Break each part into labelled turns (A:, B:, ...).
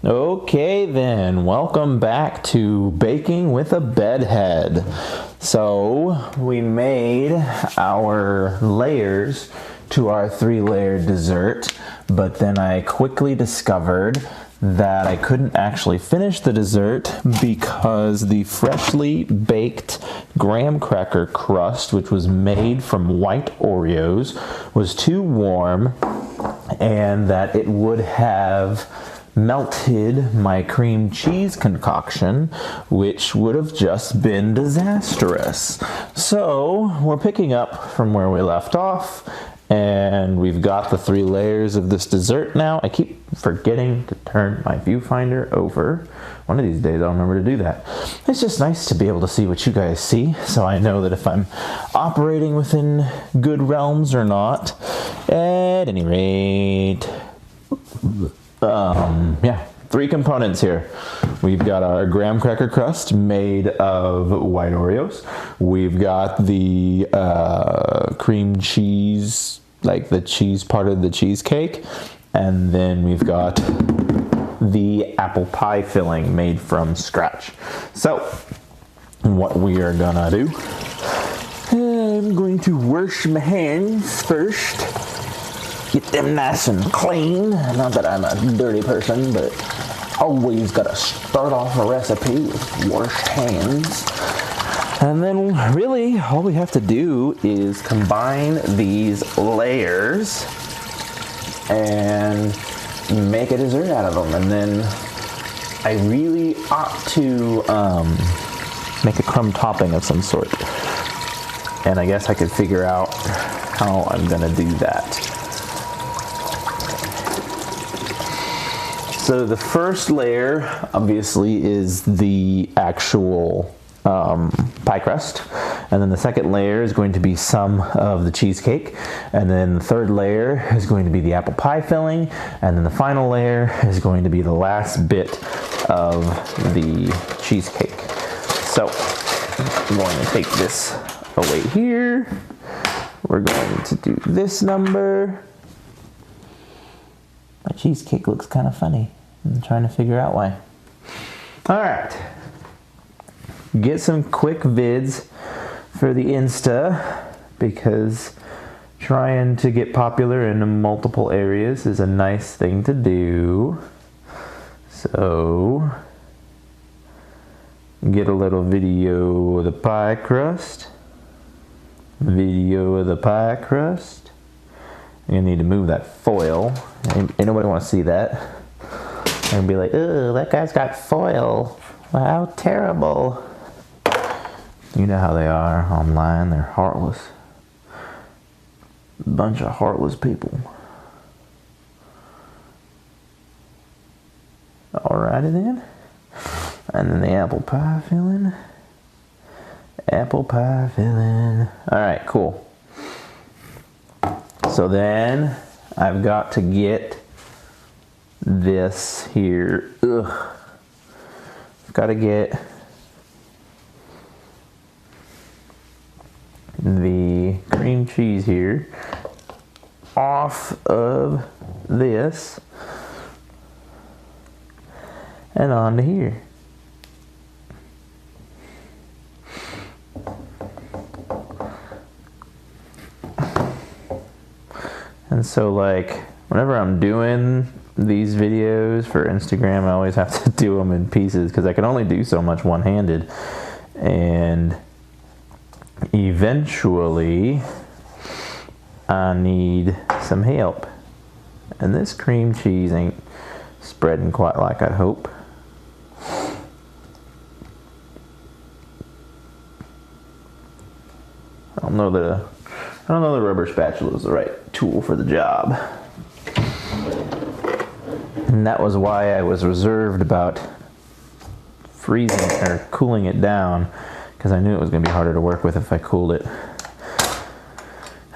A: Okay then, welcome back to Baking with a Bedhead. So we made our layers to our 3-layer dessert, but then I quickly discovered that I couldn't actually finish the dessert because the freshly baked graham cracker crust, which was made from white Oreos, was too warm and that it would have melted my cream cheese concoction, which would have just been disastrous. So we're picking up from where we left off, and we've got the 3 layers of this dessert now. I keep forgetting to turn my viewfinder over. One of these days I'll remember to do that. It's just nice to be able to see what you guys see, so I know that if I'm operating within good realms or not. At any rate, 3 components here. We've got our graham cracker crust made of white Oreos. We've got the cream cheese, like the cheese part of the cheesecake. And then we've got the apple pie filling made from scratch. So, what we are gonna do, I'm going to wash my hands first. Get them nice and clean. Not that I'm a dirty person, but always gotta start off a recipe with washed hands. And then really all we have to do is combine these layers and make a dessert out of them. And then I really ought to make a crumb topping of some sort. And I guess I could figure out how I'm gonna do that. So the first layer, obviously, is the actual pie crust. And then the second layer is going to be some of the cheesecake. And then the third layer is going to be the apple pie filling. And then the final layer is going to be the last bit of the cheesecake. So I'm going to take this away here. We're going to do this number. My cheesecake looks kind of funny. I'm trying to figure out why. Alright. Get some quick vids for the Insta, because trying to get popular in multiple areas is a nice thing to do. So, get a little video of the pie crust. Video of the pie crust. You need to move that foil. Ain't nobody want to see that. And be like, "Ugh, that guy's got foil. How terrible." You know how they are online. They're heartless. Bunch of heartless people. Alrighty then. And then the apple pie filling. Apple pie filling. Alright, cool. So then I've got to get this here. I've got to get the cream cheese here off of this and onto here. And so, like, whenever I'm doing these videos for Instagram, I always have to do them in pieces because I can only do so much one-handed. And eventually, I need some help. And this cream cheese ain't spreading quite like I'd hope. I don't know the rubber spatula is the right tool for the job. And that was why I was reserved about freezing or cooling it down, because I knew it was going to be harder to work with if I cooled it.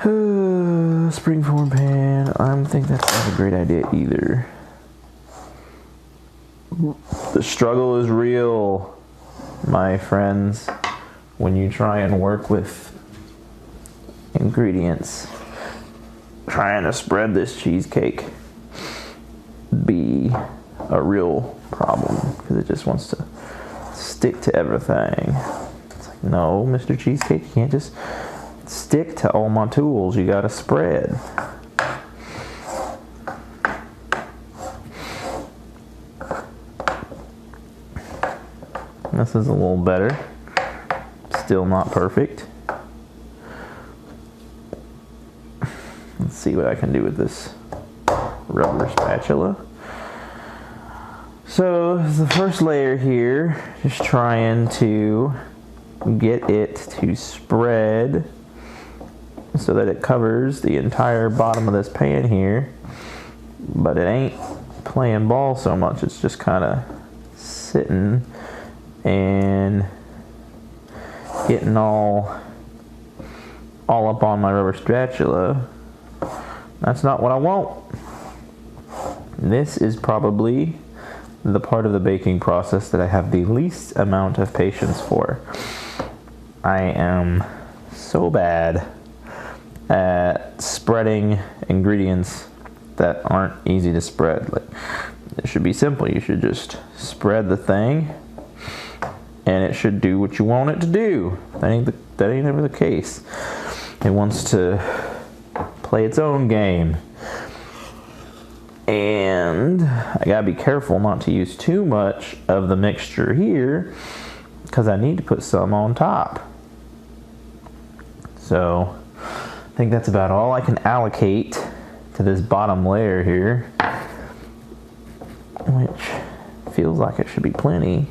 A: Springform pan. I don't think that's not a great idea either. The struggle is real, my friends, when you try and work with ingredients. Trying to spread this cheesecake be a real problem because it just wants to stick to everything. It's like, no, Mr. Cheesecake, you can't just stick to all my tools. You gotta spread. This is a little better. Still not perfect. Let's see what I can do with this rubber spatula. So the first layer here, just trying to get it to spread so that it covers the entire bottom of this pan here, but it ain't playing ball so much. It's just kind of sitting and getting all up on my rubber spatula. That's not what I want. This is probably the part of the baking process that I have the least amount of patience for. I am so bad at spreading ingredients that aren't easy to spread. Like, it should be simple. You should just spread the thing and it should do what you want it to do. That ain't ever the case. It wants to play its own game. And I gotta be careful not to use too much of the mixture here because I need to put some on top. So I think that's about all I can allocate to this bottom layer here, which feels like it should be plenty,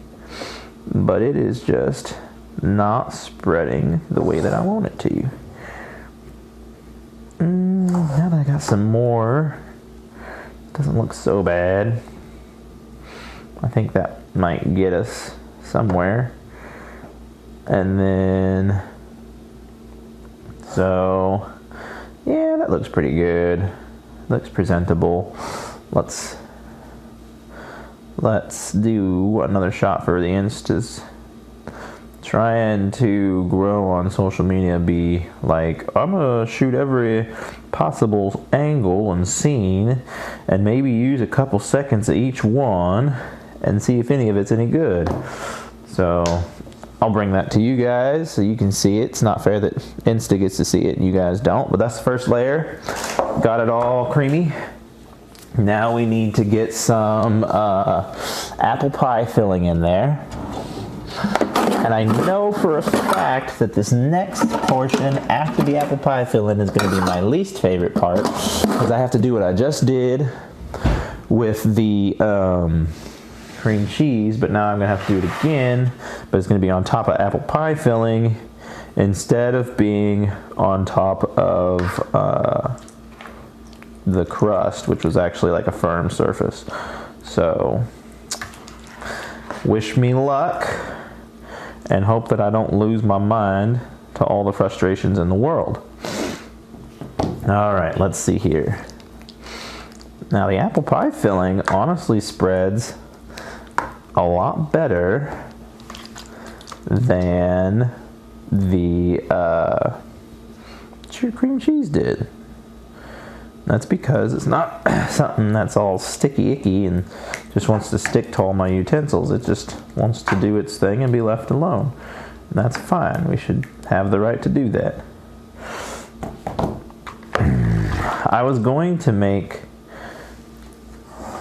A: but it is just not spreading the way that I want it to. Now that I got some more, doesn't look so bad. I think that might get us somewhere. And then, so yeah, that looks pretty good. Looks presentable. Let's do another shot for the Instas. Trying to grow on social media, be like, I'm gonna shoot every possible angle and scene and maybe use a couple seconds of each one and see if any of it's any good. So I'll bring that to you guys so you can see it. It's not fair that Insta gets to see it and you guys don't, but that's the first layer. Got it all creamy. Now we need to get some apple pie filling in there. And I know for a fact that this next portion after the apple pie filling is going to be my least favorite part, because I have to do what I just did with the cream cheese, but now I'm going to have to do it again, but it's going to be on top of apple pie filling instead of being on top of the crust, which was actually like a firm surface. So wish me luck. And hope that I don't lose my mind to all the frustrations in the world. All right, let's see here. Now the apple pie filling honestly spreads a lot better than the cream cheese did. That's because it's not something that's all sticky icky and just wants to stick to all my utensils. It just wants to do its thing and be left alone. And that's fine. We should have the right to do that. I was going to make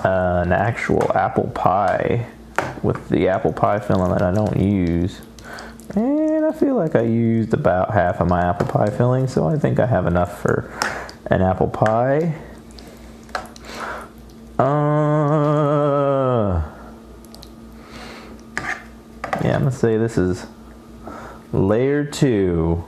A: an actual apple pie with the apple pie filling that I don't use. And I feel like I used about half of my apple pie filling, so I think I have enough for an apple pie. Yeah, I'm gonna say this is layer 2.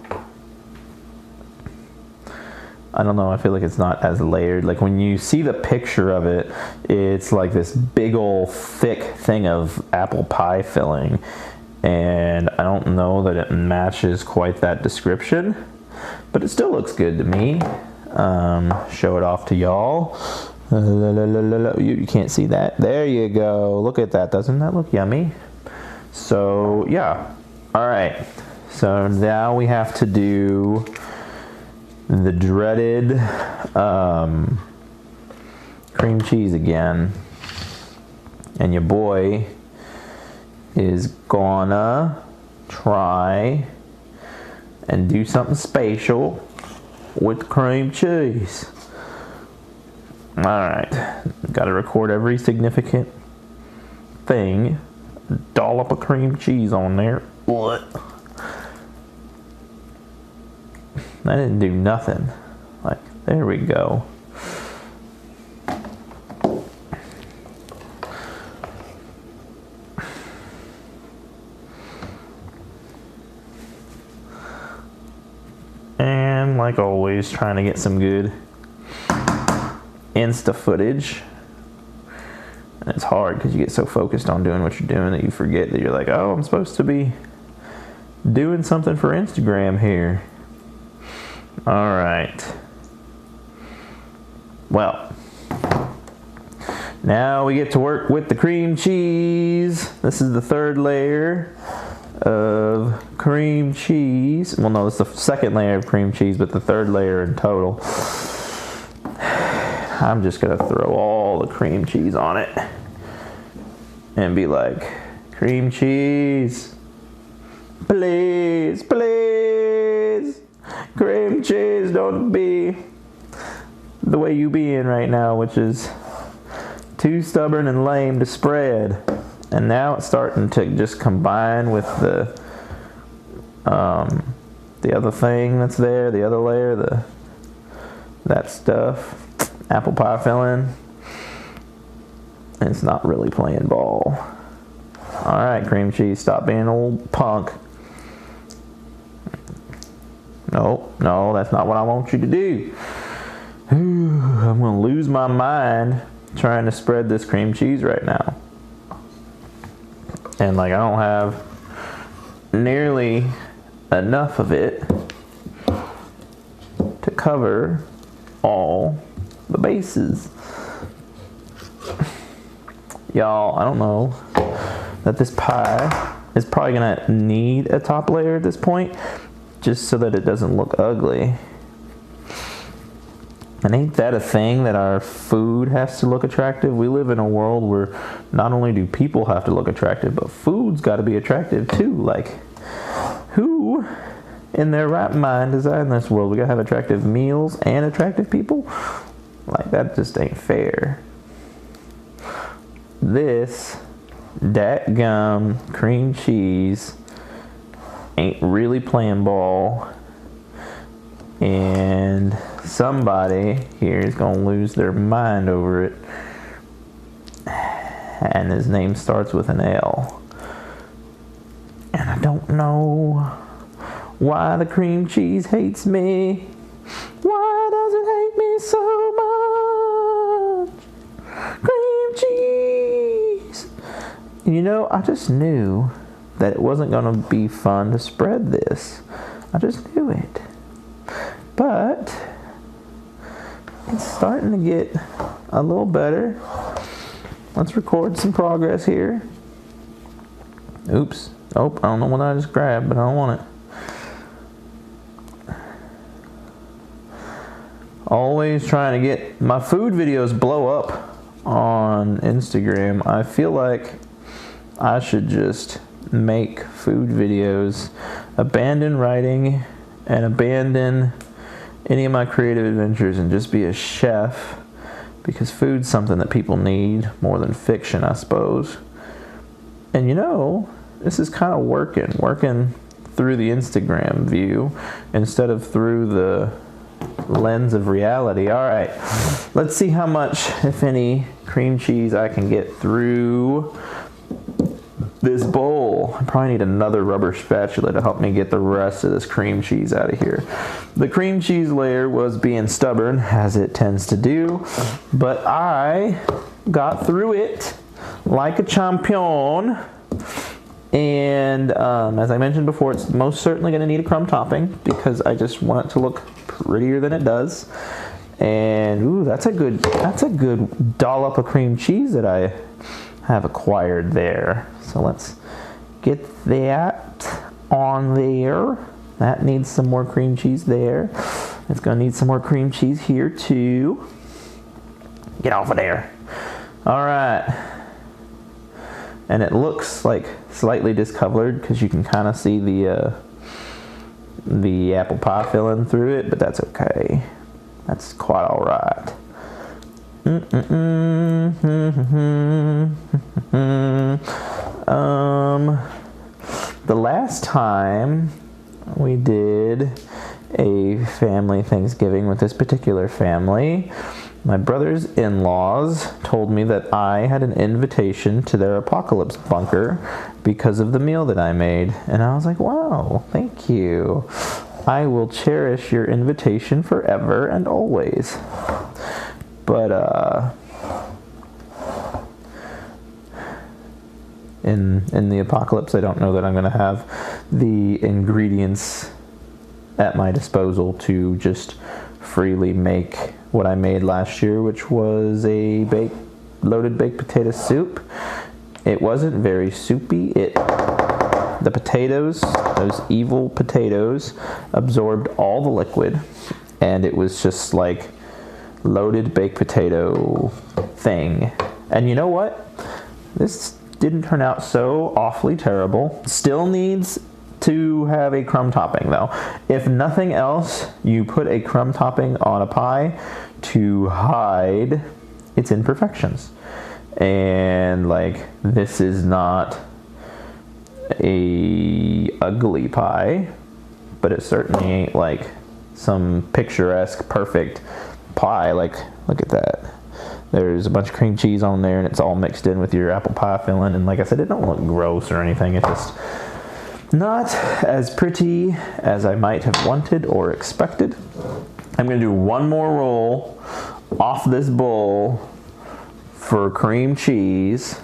A: I don't know, I feel like it's not as layered. Like when you see the picture of it, it's like this big old thick thing of apple pie filling. And I don't know that it matches quite that description, but it still looks good to me. Show it off to y'all. You can't see that. There you go. Look at that. Doesn't that look yummy? So yeah. All right. So now we have to do the dreaded cream cheese again. And your boy is gonna try and do something special with cream cheese. Alright, gotta record every significant thing. Dollop of cream cheese on there. What? That didn't do nothing. Like, there we go. And like always, trying to get some good Insta footage. And it's hard because you get so focused on doing what you're doing that you forget that you're like, oh, I'm supposed to be doing something for Instagram here. All right. Well, now we get to work with the cream cheese. This is the third layer of cream cheese. Well, no, it's the second layer of cream cheese, but the third layer in total. I'm just gonna throw all the cream cheese on it and be like, cream cheese, please, please, cream cheese, don't be the way you be in right now, which is too stubborn and lame to spread. And now it's starting to just combine with the other thing that's there, the other layer, that stuff. Apple pie filling, and it's not really playing ball. Alright, cream cheese, stop being an old punk. No, that's not what I want you to do. I'm gonna lose my mind trying to spread this cream cheese right now. And like, I don't have nearly enough of it to cover all the bases. Y'all, I don't know that this pie is probably gonna need a top layer at this point just so that it doesn't look ugly. And ain't that a thing, that our food has to look attractive? We live in a world where not only do people have to look attractive, but food's got to be attractive too. Like, who in their right mind designed this world? We gotta have attractive meals and attractive people? Like, that just ain't fair. This dadgum cream cheese ain't really playing ball. And somebody here is gonna lose their mind over it. And his name starts with an L. And I don't know why the cream cheese hates me. Why does it hate me so much? Cream cheese. You know, I just knew that it wasn't going to be fun to spread this. I just knew it. But it's starting to get a little better. Let's record some progress here. Oops. Oh, I don't know what I just grabbed, but I don't want it. Always trying to get my food videos blow up on Instagram. I feel like I should just make food videos, abandon writing, and abandon any of my creative adventures and just be a chef, because food's something that people need more than fiction, I suppose. And you know, this is kind of working through the Instagram view instead of through the lens of reality. All right, let's see how much, if any, cream cheese I can get through this bowl. I probably need another rubber spatula to help me get the rest of this cream cheese out of here. The cream cheese layer was being stubborn, as it tends to do, but I got through it like a champion. And as I mentioned before, it's most certainly going to need a crumb topping because I just want it to look prettier than it does. And ooh, that's a good dollop of cream cheese that I have acquired there. So let's get that on there. That needs some more cream cheese there. It's going to need some more cream cheese here too. Get off of there. All right. And it looks like slightly discolored because you can kind of see the apple pie filling through it, but that's okay. That's quite all right. The last time we did a family Thanksgiving with this particular family, my brother's in-laws told me that I had an invitation to their apocalypse bunker because of the meal that I made. And I was like, wow, thank you. I will cherish your invitation forever and always. But in the apocalypse, I don't know that I'm going to have the ingredients at my disposal to just freely make what I made last year, which was a loaded baked potato soup. It wasn't very soupy. The potatoes, those evil potatoes, absorbed all the liquid, and it was just like loaded baked potato thing. And you know what? This didn't turn out so awfully terrible. Still needs to have a crumb topping though. If nothing else, you put a crumb topping on a pie to hide its imperfections. And like, this is not a ugly pie, but it certainly ain't like some picturesque perfect pie. Like, look at that. There's a bunch of cream cheese on there and it's all mixed in with your apple pie filling, and like I said, it don't look gross or anything. It's just not as pretty as I might have wanted or expected. I'm going to do one more roll off this bowl for cream cheese,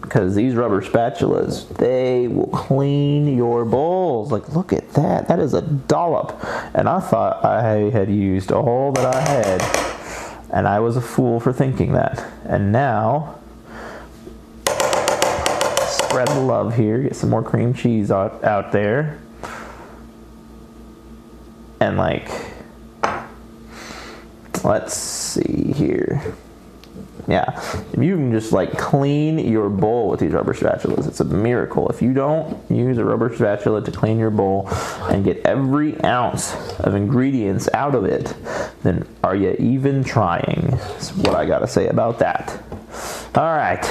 A: because these rubber spatulas, they will clean your bowls. Like, look at that. That is a dollop. And I thought I had used all that I had, and I was a fool for thinking that. And now, spread the love here, get some more cream cheese out there. And like, let's see here. Yeah, if you can just like clean your bowl with these rubber spatulas, it's a miracle. If you don't use a rubber spatula to clean your bowl and get every ounce of ingredients out of it, then are you even trying? That's what I gotta say about that. All right,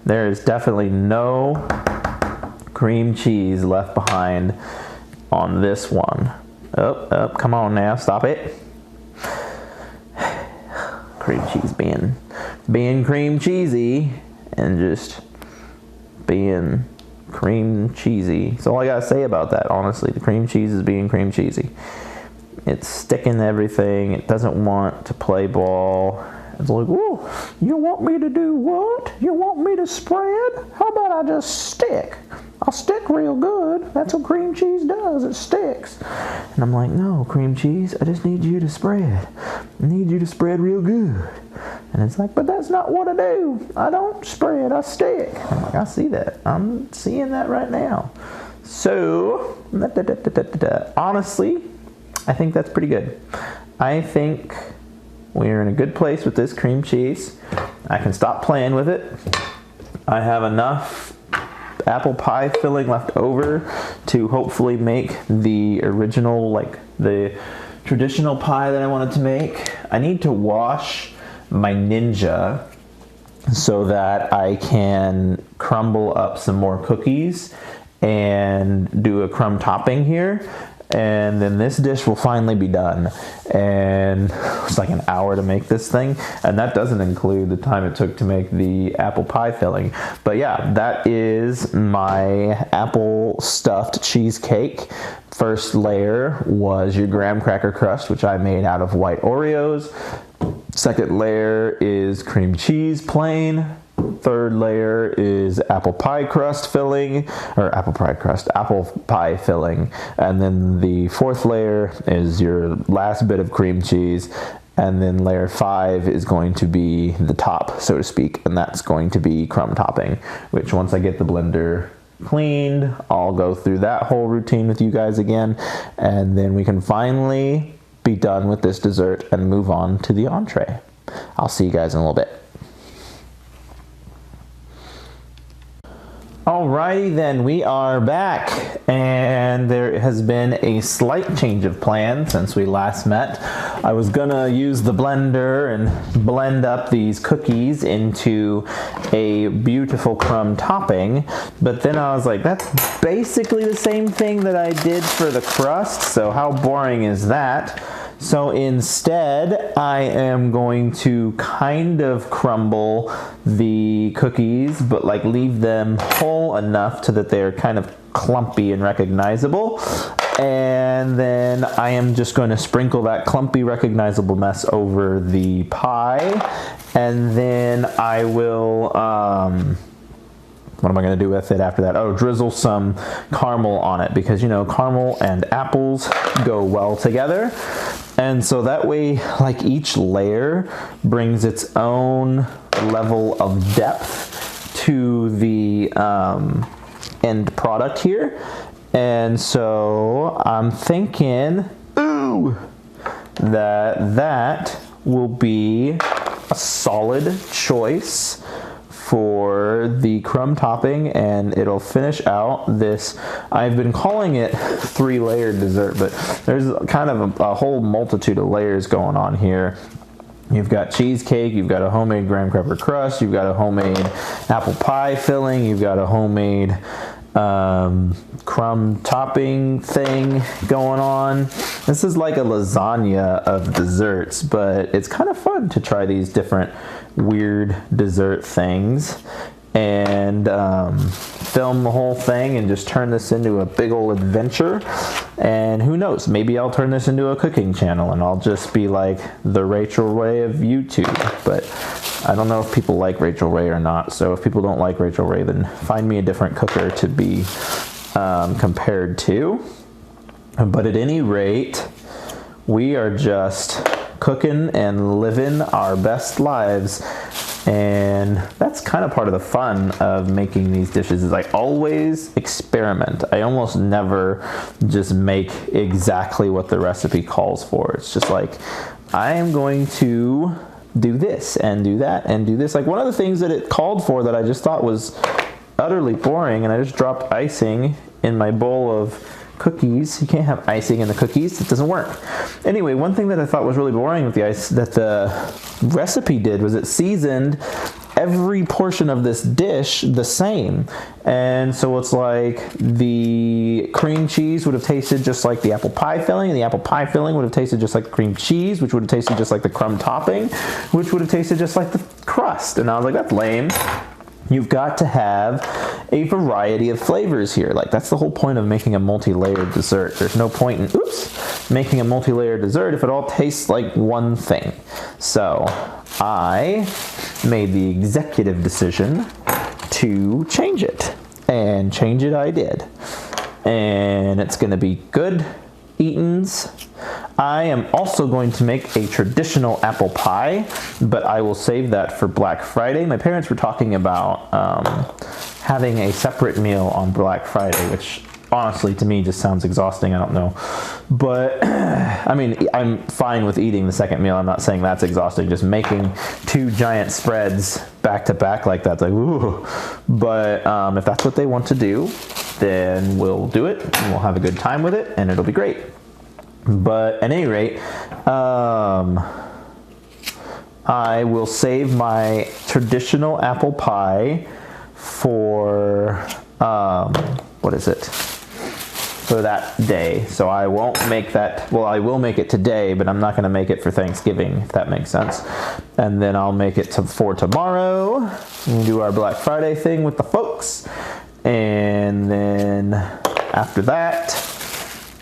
A: there is definitely no cream cheese left behind on this one. Oh, come on now, stop it. Cream cheese being cream cheesy and just being cream cheesy. That's all I gotta say about that, honestly. The cream cheese is being cream cheesy. It's sticking to everything. It doesn't want to play ball. It's like, whoa, you want me to do what? You want me to spread? How about I just stick? I'll stick real good. That's what cream cheese does. It sticks. And I'm like, no, cream cheese, I just need you to spread. I need you to spread real good. And it's like, but that's not what I do. I don't spread, I stick. I'm like, I see that. I'm seeing that right now. So, honestly, I think that's pretty good. I think we're in a good place with this cream cheese. I can stop playing with it. I have enough apple pie filling left over to hopefully make the original, like the traditional pie that I wanted to make. I need to wash my Ninja so that I can crumble up some more cookies and do a crumb topping here. And then this dish will finally be done. And it's like an hour to make this thing. And that doesn't include the time it took to make the apple pie filling. But yeah, that is my apple stuffed cheesecake. First layer was your graham cracker crust, which I made out of white Oreos. Second layer is cream cheese plain. Third layer is apple pie crust filling, or apple pie filling. And then the fourth layer is your last bit of cream cheese. And then layer 5 is going to be the top, so to speak. And that's going to be crumb topping, which once I get the blender cleaned, I'll go through that whole routine with you guys again. And then we can finally be done with this dessert and move on to the entree. I'll see you guys in a little bit. Alrighty then, we are back, and there has been a slight change of plan since we last met. I was gonna use the blender and blend up these cookies into a beautiful crumb topping, but then I was like, that's basically the same thing that I did for the crust, so how boring is that? So instead, I am going to kind of crumble the cookies, but like leave them whole enough so that they're kind of clumpy and recognizable. And then I am just going to sprinkle that clumpy, recognizable mess over the pie. And then I will, what am I going to do with it after that? Oh, drizzle some caramel on it because, you know, caramel and apples go well together. And so that way, like each layer brings its own level of depth to the end product here. And so I'm thinking, ooh, that will be a solid choice for the crumb topping, and it'll finish out this, I've been calling it 3-layer dessert, but there's kind of a whole multitude of layers going on here. You've got cheesecake, you've got a homemade graham cracker crust, you've got a homemade apple pie filling, you've got a homemade crumb topping thing going on. This is like a lasagna of desserts, but it's kind of fun to try these different weird dessert things and film the whole thing and just turn this into a big old adventure. And who knows, maybe I'll turn this into a cooking channel and I'll just be like the Rachel Ray of YouTube. But I don't know if people like Rachel Ray or not, so if people don't like Rachel Ray, then find me a different cooker to be compared to. But at any rate, we are just cooking and living our best lives, and that's kind of part of the fun of making these dishes is I always experiment. I almost never just make exactly what the recipe calls for. It's just like, I am going to do this and do that and do this. Like one of the things that it called for that I just thought was utterly boring, and I just dropped icing in my bowl of cookies. You can't have icing in the cookies. It doesn't work. Anyway, one thing that I thought was really boring with the ice that the recipe did was it seasoned every portion of this dish the same. And so it's like the cream cheese would have tasted just like the apple pie filling, and the apple pie filling would have tasted just like the cream cheese, which would have tasted just like the crumb topping, which would have tasted just like the crust. And I was like, that's lame. You've got to have a variety of flavors here. Like that's the whole point of making a multi-layered dessert. There's no point in, making a multi-layered dessert if it all tastes like one thing. So I made the executive decision to change it, and change it I did. And it's gonna be good eatins. I am also going to make a traditional apple pie, but I will save that for Black Friday. My parents were talking about having a separate meal on Black Friday, which honestly to me just sounds exhausting. I don't know. But I mean, I'm fine with eating the second meal. I'm not saying that's exhausting. Just making 2 giant spreads back to back like that's like, ooh. But if that's what they want to do, then we'll do it and we'll have a good time with it and it'll be great. But at any rate, I will save my traditional apple pie for, what is it? For that day. So I won't make that, well, I will make it today, but I'm not going to make it for Thanksgiving, if that makes sense. And then I'll make it for tomorrow. We'll do our Black Friday thing with the folks. And then after that,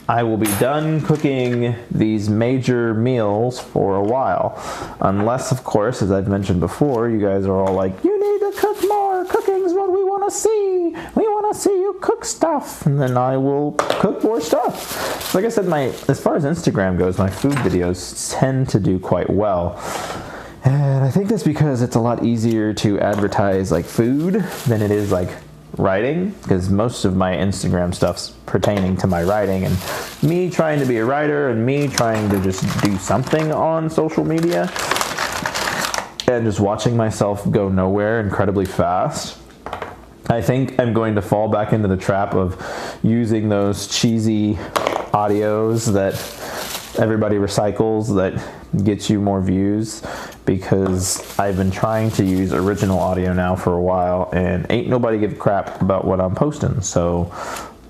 A: I will be done cooking these major meals for a while. Unless, of course, as I've mentioned before, you guys are all like, you need to cook more. Cooking's what we want to see. We want to see you cook stuff. And then I will cook more stuff. Like I said, as far as Instagram goes, my food videos tend to do quite well. And I think that's because it's a lot easier to advertise like food than it is like writing, because most of my Instagram stuff's pertaining to my writing and me trying to be a writer and me trying to just do something on social media and just watching myself go nowhere incredibly fast. I think I'm going to fall back into the trap of using those cheesy audios that everybody recycles that gets you more views, because I've been trying to use original audio now for a while and ain't nobody give a crap about what I'm posting. So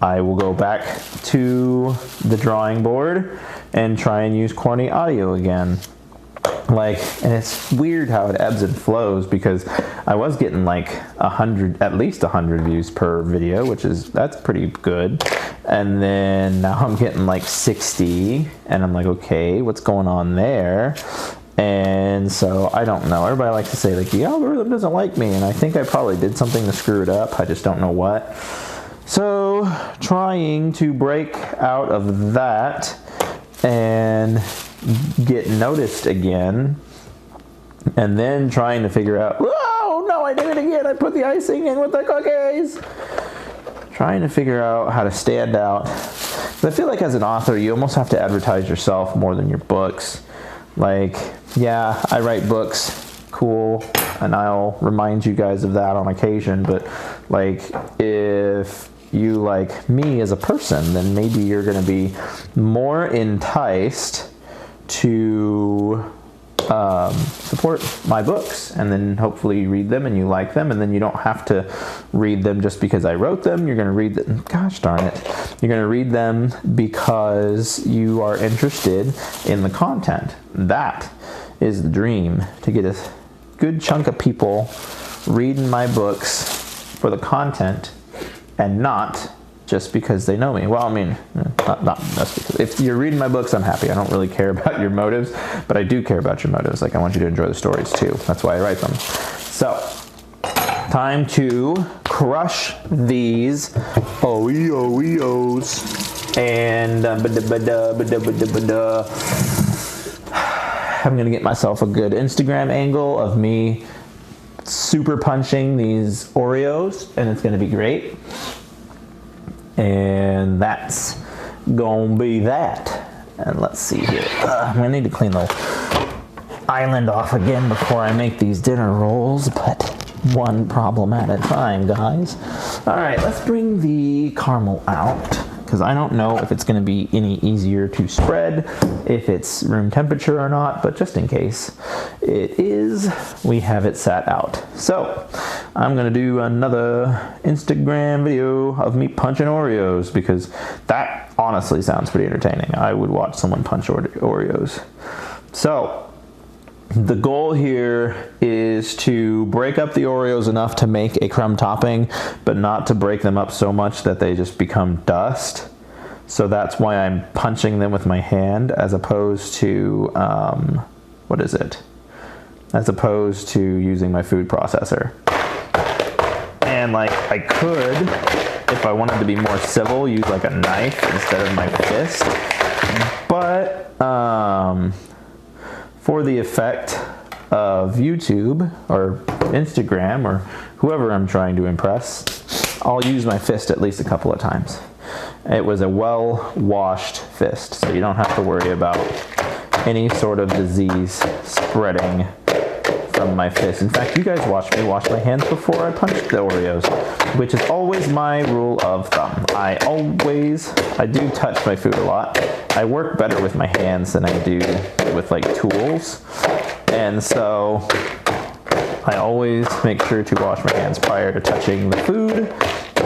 A: I will go back to the drawing board and try and use corny audio again. And it's weird how it ebbs and flows, because I was getting like at least 100 views per video, that's pretty good. And then now I'm getting like 60, and I'm like, okay, what's going on there? And so I don't know. Everybody likes to say like the algorithm doesn't like me, and I think I probably did something to screw it up. I just don't know what. So trying to break out of that and get noticed again, and then trying to figure out, oh no, I did it again, I put the icing in with the cookies. Trying to figure out how to stand out. But I feel like as an author, you almost have to advertise yourself more than your books. Like, yeah, I write books, cool, and I'll remind you guys of that on occasion, but like, if you like me as a person, then maybe you're going to be more enticed to support my books, and then hopefully you read them and you like them, and then you don't have to read them just because I wrote them. You're going to read them, gosh darn it, you're going to read them because you are interested in the content. That is the dream, to get a good chunk of people reading my books for the content and not just because they know me. Well, I mean, not just because. If you're reading my books, I'm happy. I don't really care about your motives, but I do care about your motives. Like, I want you to enjoy the stories too. That's why I write them. So, time to crush these Oreos. And I'm gonna get myself a good Instagram angle of me super punching these Oreos, and it's gonna be great. And that's gonna be that. And let's see here. I'm gonna need to clean the island off again before I make these dinner rolls, but one problem at a time, guys. All right, let's bring the caramel out, because I don't know if it's gonna be any easier to spread, if it's room temperature or not, but just in case it is, we have it sat out. So I'm gonna do another Instagram video of me punching Oreos, because that honestly sounds pretty entertaining. I would watch someone punch Oreos. So the goal here is to break up the Oreos enough to make a crumb topping, but not to break them up so much that they just become dust. So that's why I'm punching them with my hand, as opposed to, as opposed to using my food processor. And like, I could, if I wanted to be more civil, use like a knife instead of my fist. But for the effect of YouTube or Instagram or whoever I'm trying to impress, I'll use my fist at least a couple of times. It was a well-washed fist, so you don't have to worry about any sort of disease spreading from my fist. In fact, you guys watch me wash my hands before I punch the Oreos, which is always my rule of thumb. I do touch my food a lot. I work better with my hands than I do with like tools. And so I always make sure to wash my hands prior to touching the food,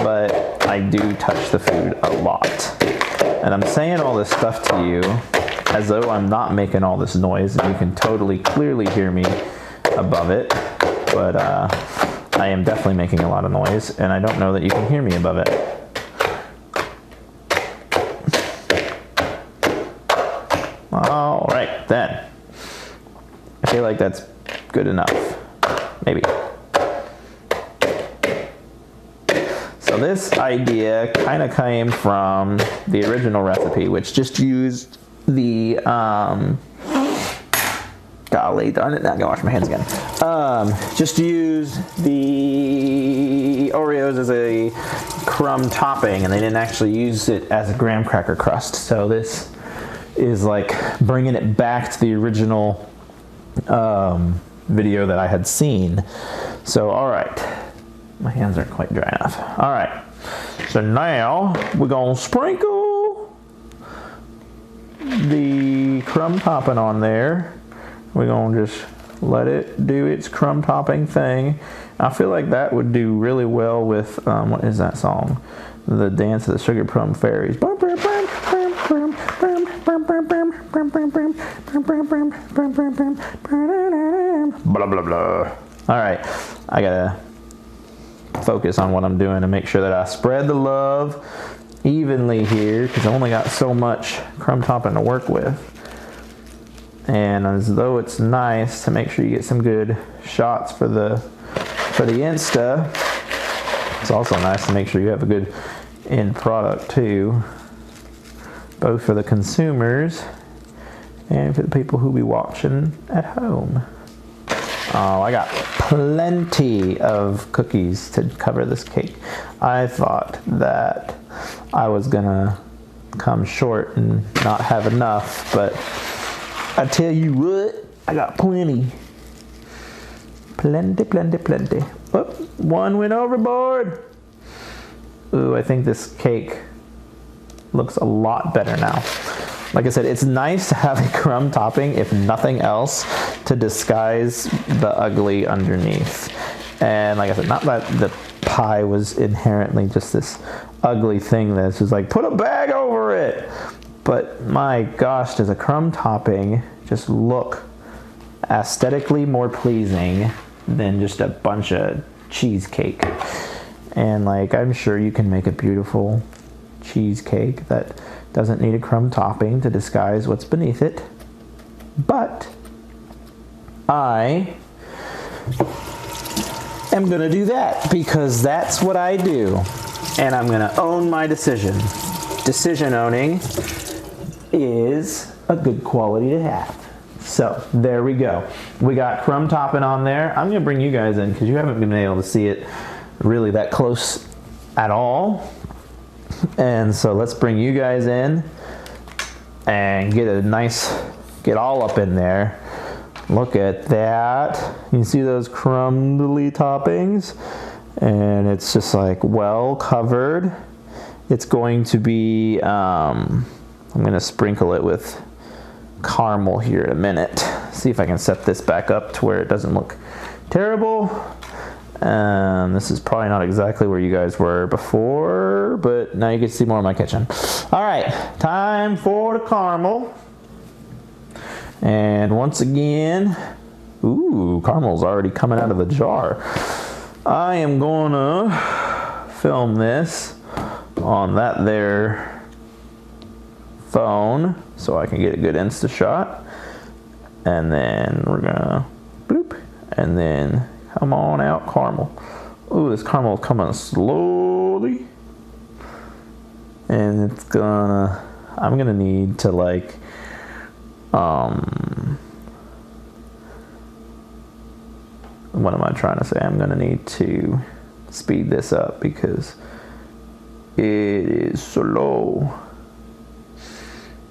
A: but I do touch the food a lot. And I'm saying all this stuff to you as though I'm not making all this noise, and you can totally clearly hear me above it, but I am definitely making a lot of noise, and I don't know that you can hear me above it. All right, then. I feel like that's good enough. Maybe. So this idea kind of came from the original recipe, which just used the, golly darn it, now I gotta wash my hands again. Just used the Oreos as a crumb topping, and they didn't actually use it as a graham cracker crust. So this is like bringing it back to the original video that I had seen. So all right, My hands aren't quite dry enough. All right, so now we're gonna sprinkle the crumb topping on there. We're gonna just let it do its crumb topping thing. I feel like that would do really well with, what is that song? The Dance of the Sugar Plum Fairies. Blah, blah, blah. All right, I gotta focus on what I'm doing to make sure that I spread the love evenly here, because I only got so much crumb topping to work with. And as though it's nice to make sure you get some good shots for the Insta, it's also nice to make sure you have a good end product too, both for the consumers and for the people who be watching at home. Oh, I got plenty of cookies to cover this cake. I thought that I was gonna come short and not have enough, but I tell you what, I got plenty. Plenty, plenty, plenty. Oh, one went overboard. Ooh, I think this cake looks a lot better now. Like I said, it's nice to have a crumb topping, if nothing else, to disguise the ugly underneath. And like I said, not that the pie was inherently just this ugly thing that's just like, put a bag over it. But my gosh, does a crumb topping just look aesthetically more pleasing than just a bunch of cheesecake. And like, I'm sure you can make a beautiful cheesecake that doesn't need a crumb topping to disguise what's beneath it. But I am gonna do that because that's what I do. And I'm gonna own my decision. Decision owning is a good quality to have. So there we go. We got crumb topping on there. I'm gonna bring you guys in because you haven't been able to see it really that close at all. And so let's bring you guys in and get all up in there. Look at that. You can see those crumbly toppings, and it's just like well covered. It's going to be, I'm gonna sprinkle it with caramel here in a minute. See if I can set this back up to where it doesn't look terrible. This is probably not exactly where you guys were before, but now you can see more of my kitchen. All right, time for the caramel. And once again, ooh, caramel's already coming out of the jar. I am gonna film this on that there phone so I can get a good Insta shot. And then we're gonna bloop, and then come on out, caramel. Ooh, this caramel is coming slowly. And it's gonna, I'm gonna need to like, what am I trying to say? I'm gonna need to speed this up because it is slow.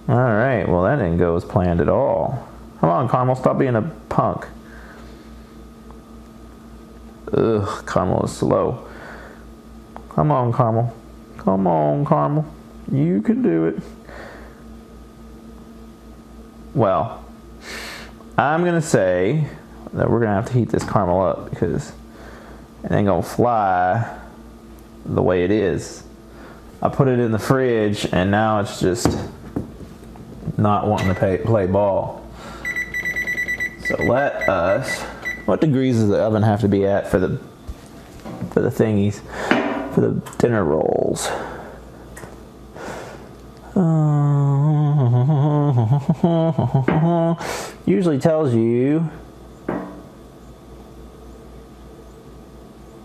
A: All right, well that didn't go as planned at all. Come on, caramel, stop being a punk. Ugh, caramel is slow. Come on, caramel. Come on, caramel. You can do it. Well, I'm gonna say that we're gonna have to heat this caramel up because it ain't gonna fly the way it is. I put it in the fridge and now it's just not wanting to play ball. So let us, what degrees does the oven have to be at for the thingies, for the dinner rolls? Usually tells you,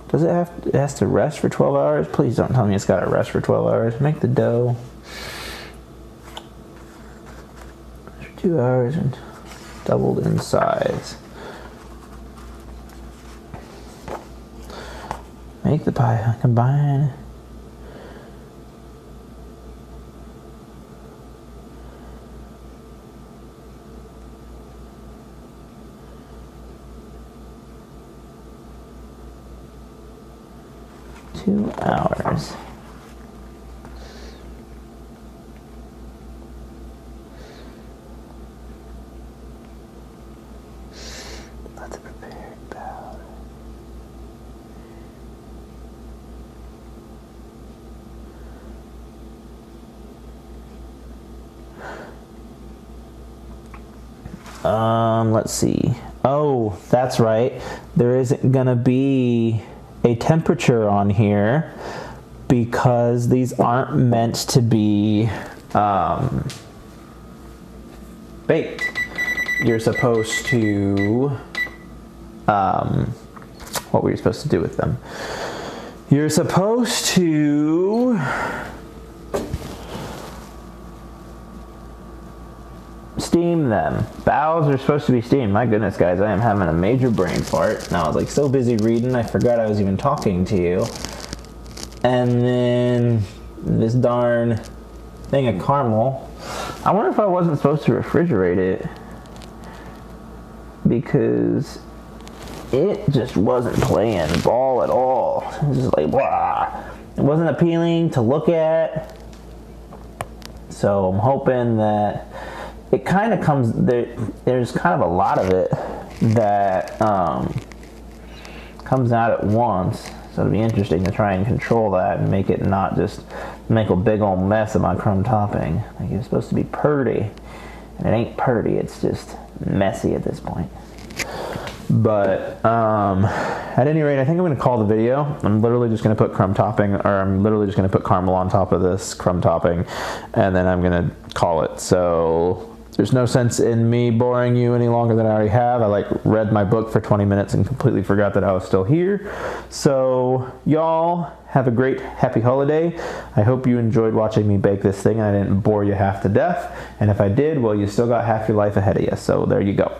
A: does it has to rest for 12 hours? Please don't tell me it's got to rest for 12 hours. Make the dough for 2 hours and doubled in size. Make the pie, combine. 2 hours. Let's prepare powder. Let's see. Oh, that's right. There isn't gonna be a temperature on here because these aren't meant to be baked. You're supposed to, what were you supposed to do with them? You're supposed to steam them. Bows are supposed to be steamed. My goodness, guys, I am having a major brain fart. Now I was like so busy reading, I forgot I was even talking to you. And then this darn thing of caramel. I wonder if I wasn't supposed to refrigerate it because it just wasn't playing ball at all. It was just like, blah. It wasn't appealing to look at. So I'm hoping that it kind of comes, there's kind of a lot of it that comes out at once. So it'll be interesting to try and control that and make it not just make a big old mess of my crumb topping. Like it's supposed to be purty, and it ain't purty, it's just messy at this point. But at any rate, I think I'm going to call the video. I'm literally just going to put crumb topping, or I'm literally just going to put caramel on top of this crumb topping, and then I'm going to call it. So there's no sense in me boring you any longer than I already have. I like read my book for 20 minutes and completely forgot that I was still here. So y'all have a great happy holiday. I hope you enjoyed watching me bake this thing and I didn't bore you half to death. And if I did, well, you still got half your life ahead of you. So there you go.